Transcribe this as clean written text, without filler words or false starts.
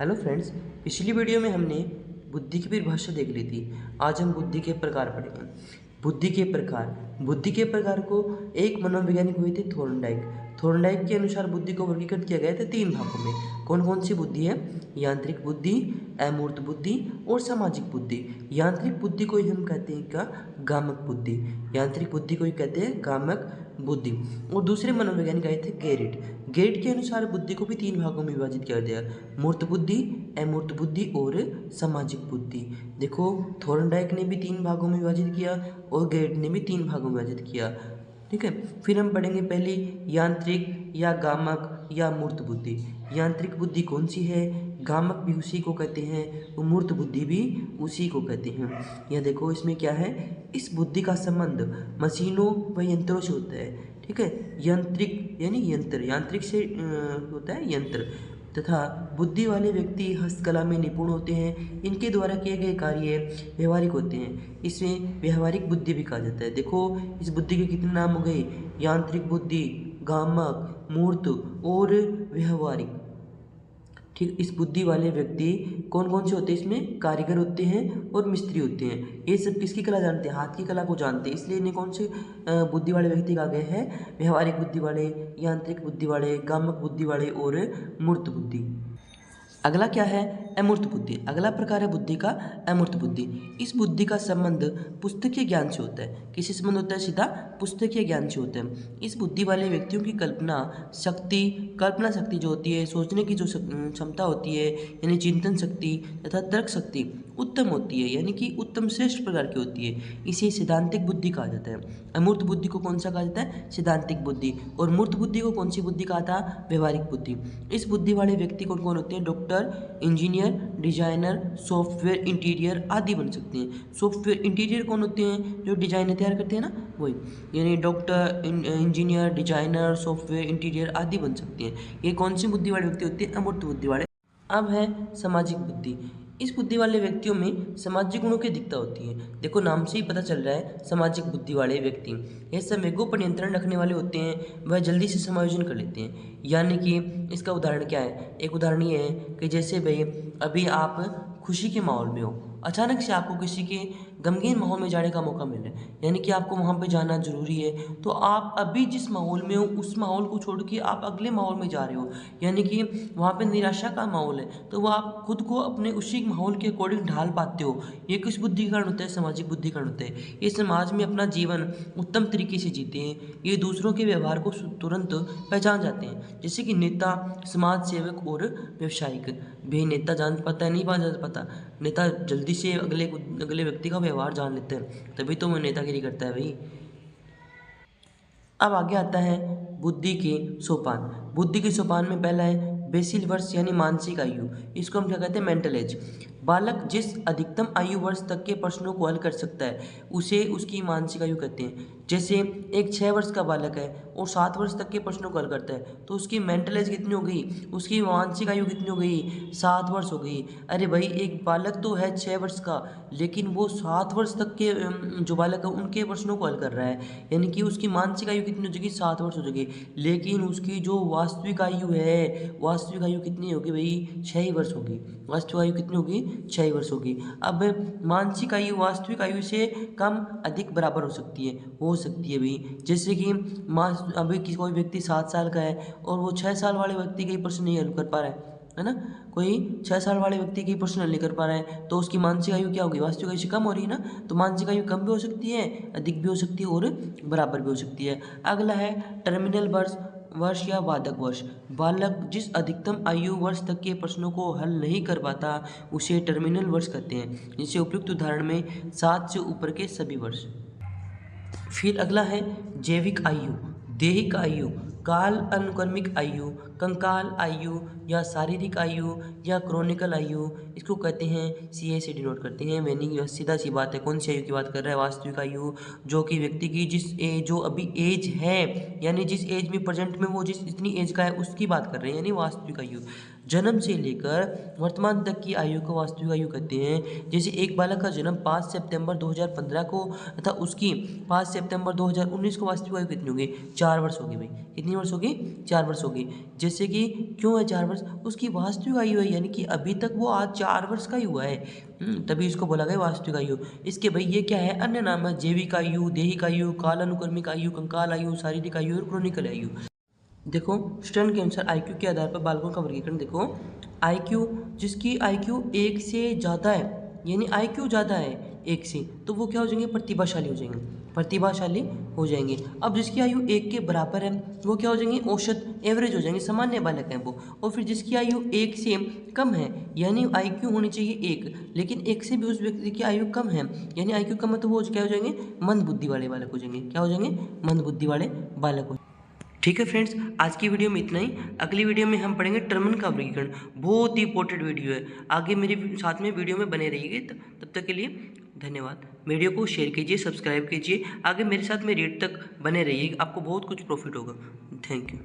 Hello friends, पिछली video में हमने बुद्धि की परिभाषा देख ली थी। आज हम बुद्धि के प्रकार पढ़ेंगे। बुद्धि के प्रकार को एक मनोवैज्ञानिक हुए थे थॉर्नडाइक। थॉर्नडाइक के अनुसार बुद्धि को वर्गीकृत किया गया था 3 भागों में। कौन कौन सी बुद्धि है? यांत्रिक बुद्धि, अमूर्त बुद्धि और सामाजिक बुद्धि। यांत्रिक बुद्धि को ही हम कहते हैं क्या? गामक बुद्धि। यांत्रिक बुद्धि को ही कहते हैं गामक बुद्धि। और दूसरे मनोवैज्ञानिक आए थे गेरिट। गेरिट के अनुसार बुद्धि को भी 3 भागों में विभाजित किया गया: मूर्त बुद्धि, अमूर्त बुद्धि और सामाजिक बुद्धि। देखो, थॉर्नडाइक ने भी 3 भागों में विभाजित किया और गेरिट ने भी 3 भागों में विभाजित किया। ठीक है, फिर हम पढ़ेंगे पहली यांत्रिक या गामक या मूर्त बुद्धि। यांत्रिक बुद्धि कौन सी है? गामक भी उसी को कहते हैं और मूर्त बुद्धि भी उसी को कहते हैं। यह देखो, इसमें क्या है? इस बुद्धि का संबंध मशीनों व यंत्रों से होता है। ठीक है, यांत्रिक यानी यंत्र, यांत्रिक से होता है यंत्र। तथा बुद्धि वाले व्यक्ति हस्तकला में निपुण होते हैं। इनके द्वारा किए गए कार्य व्यवहारिक होते हैं। इसमें व्यवहारिक बुद्धि भी कहा जाता है। देखो, इस बुद्धि के कितने नाम हो गए? यांत्रिक बुद्धि, गामक, मूर्त और व्यवहारिक। ठीक, इस बुद्धि वाले व्यक्ति कौन कौन से होते हैं? इसमें कारीगर होते हैं और मिस्त्री होते हैं। ये सब किसकी कला जानते हैं? हाथ की कला को जानते हैं। इसलिए इन्हें कौन से बुद्धि वाले व्यक्ति कहा गया है? व्यवहारिक बुद्धि वाले, यांत्रिक बुद्धि वाले, गामक बुद्धि वाले और मूर्त बुद्धि। अगला क्या है? अमूर्त बुद्धि। अगला प्रकार है बुद्धि का अमूर्त बुद्धि। इस बुद्धि का संबंध पुस्तकीय ज्ञान से होता है। किससे संबंध होता है? सीधा पुस्तकीय ज्ञान से होता है। इस बुद्धि वाले व्यक्तियों की कल्पना शक्ति जो होती है, सोचने की जो क्षमता होती है, यानी चिंतन शक्ति तथा तर्क शक्ति उत्तम होती है, यानी कि उत्तम श्रेष्ठ प्रकार की होती है। इसे सैद्धांतिक बुद्धि कहा जाता है। अमूर्त बुद्धि को कौन सा कहा जाता है? सैद्धांतिक बुद्धि। और मूर्त बुद्धि को कौन सी बुद्धि कहा था? व्यवहारिक बुद्धि। इस बुद्धि वाले व्यक्ति कौन कौन होते हैं? Doctor, engineer, designer, software interior आदि बन सकते हैं। सॉफ्टवेयर इंटीरियर कौन होते हैं? जो डिजाइन तैयार करते हैं ना, वही। यानी doctor, engineer, designer, software interior आदि बन सकते हैं। ये कौन सी बुद्धि वाले व्यक्ति होते हैं? अमूर्त बुद्धि वाले। अब है सामाजिक बुद्धि। इस बुद्धि वाले व्यक्तियों में सामाजिक गुणों की अधिकता होती है। देखो, नाम से ही पता चल रहा है, सामाजिक बुद्धि वाले व्यक्ति ये संवेगों पर नियंत्रण रखने वाले होते हैं। वह जल्दी से समायोजन कर लेते हैं। यानी कि इसका उदाहरण क्या है? एक उदाहरण ये है कि जैसे भाई अभी आप खुशी के माहौल में हो, अचानक से आपको किसी के गमगीन माहौल में जाने का मौका मिल रहा है, यानी कि आपको वहाँ पे जाना जरूरी है, तो आप अभी जिस माहौल में हो उस माहौल को छोड़ के आप अगले माहौल में जा रहे हो, यानी कि वहाँ पे निराशा का माहौल है, तो वो आप खुद को अपने उसी माहौल के अकॉर्डिंग ढाल पाते हो। ये किस बुद्धि के कारण होता है? सामाजिक बुद्धि के कारण होता है। ये समाज में अपना जीवन उत्तम तरीके से जीते हैं। ये दूसरों के व्यवहार को तुरंत पहचान जाते हैं, जैसे कि नेता, समाज सेवक और व्यवसायिक। भाई नेता जान पाता है, नहीं पता, नेता जल्दी से अगले व्यक्ति का व्यवहार जान लेते हैं, तभी तो वो नेतागिरी करता है भाई। अब आगे आता है बुद्धि के सोपान। बुद्धि के सोपान में पहला है बेसिल वर्ष यानी मानसिक आयु। इसको हम क्या कहते हैं? Mental as. बालक जिस अधिकतम आयु वर्ष तक के प्रश्नों को हल कर सकता है उसे उसकी मानसिक आयु कहते हैं। जैसे एक 6 वर्ष का बालक है और 7 वर्ष तक के प्रश्नों को हल करता है, तो उसकी मेंटल एज कितनी हो गई? उसकी मानसिक आयु कितनी हो गई? 7 वर्ष हो गई। अरे भाई, एक बालक तो है 6 वर्ष का, लेकिन वो 7 वर्ष तक के जो बालक है उनके प्रश्नों को हल कर रहा है, यानी कि उसकी मानसिक आयु कितनी हो जाएगी? 7 वर्ष हो जाएगी। लेकिन उसकी जो वास्तविक आयु है, वास्तविक आयु कितनी होगी भाई? 6 ही वर्ष होगी। वास्तविक आयु कितनी होगी? 6 ही वर्ष होगी। अब मानसिक आयु वास्तविक आयु से कम अधिक बराबर हो सकती है भाई। जैसे कि अभी कोई व्यक्ति 7 साल का है और वो 6 साल वाले व्यक्ति के प्रश्न नहीं हल कर पा रहा है ना, कोई 6 साल वाले व्यक्ति की प्रश्न हल नहीं कर पा रहा है, तो उसकी मानसिक आयु क्या होगी? वास्तविक आयु से कम हो रही है ना। तो मानसिक आयु कम भी हो सकती है, अधिक भी हो सकती है और बराबर भी हो सकती है। अगला है टर्मिनल वर्ष या बाधक वर्ष। बालक जिस अधिकतम आयु वर्ष तक के प्रश्नों को हल नहीं कर पाता उसे टर्मिनल वर्ष कहते हैं। जिसे उपयुक्त उदाहरण में 7 से ऊपर के सभी वर्ष। फिर अगला है जैविक आयु, दैहिक आयु, काल अनुक्रमिक आयु, कंकाल आयु या शारीरिक आयु या क्रोनिकल आयु। इसको कहते हैं, सीए से डिनोट करते हैं। मीनिंग सीधा सी बात है, कौन सी आयु की बात कर रहा है? वास्तविक आयु, जो कि व्यक्ति की जो अभी एज है, यानी जिस एज में प्रेजेंट में वो जिस इतनी एज का है उसकी बात कर रहे हैं, यानी वास्तविक आयु। जन्म से लेकर वर्तमान तक की आयु को वास्तविक आयु कहते हैं। जैसे एक बालक का जन्म 5 सितंबर 2015 को तथा उसकी 5 सितंबर 2019 को वास्तविक आयु कितनी होगी? 4 वर्ष होगी भाई। कितनी वर्ष होगी? 4 वर्ष होगी। जैसे कि क्यों है 4 वर्ष? उसकी वास्तविक आयु है, यानी कि अभी तक वो आज 4 वर्ष का ही हुआ है, तभी इसको बोला गया वास्तविक आयु। इसके भाई ये क्या है? अन्य नाम है, जैविक आयु, दैहिक आयु, कालानुक्रमिक आयु, कंकाल आयु, शारीरिक आयु और क्रोनिकल आयु। देखो स्टर्न के अनुसार आईक्यू के आधार पर बालकों का वर्गीकरण देखो। आईक्यू, जिसकी आईक्यू 1 से ज़्यादा है, यानी आईक्यू ज़्यादा है 1 से, तो वो क्या हो जाएंगे? प्रतिभाशाली हो जाएंगे, प्रतिभाशाली हो जाएंगे। अब जिसकी आयु 1 के बराबर है वो क्या हो जाएंगे? औसत, एवरेज हो जाएंगे, सामान्य बालक हैं वो। और फिर जिसकी आयु 1 से कम है, यानी आईक्यू होनी चाहिए 1, लेकिन 1 से भी उस व्यक्ति की आयु कम है, यानी आईक्यू कम है, तो वो क्या हो जाएंगे? मंद बुद्धि वाले बालक हो जाएंगे। क्या हो जाएंगे? मंद बुद्धि वाले बालक हो। ठीक है फ्रेंड्स, आज की वीडियो में इतना ही। अगली वीडियो में हम पढ़ेंगे टर्मन का वर्गीकरण। बहुत ही इंपॉर्टेंट वीडियो है, आगे मेरे साथ में वीडियो में बने रहिए। तब तक के लिए धन्यवाद। वीडियो को शेयर कीजिए, सब्सक्राइब कीजिए, आगे मेरे साथ में रेट तक बने रहिए, आपको बहुत कुछ प्रॉफिट होगा। Thank you.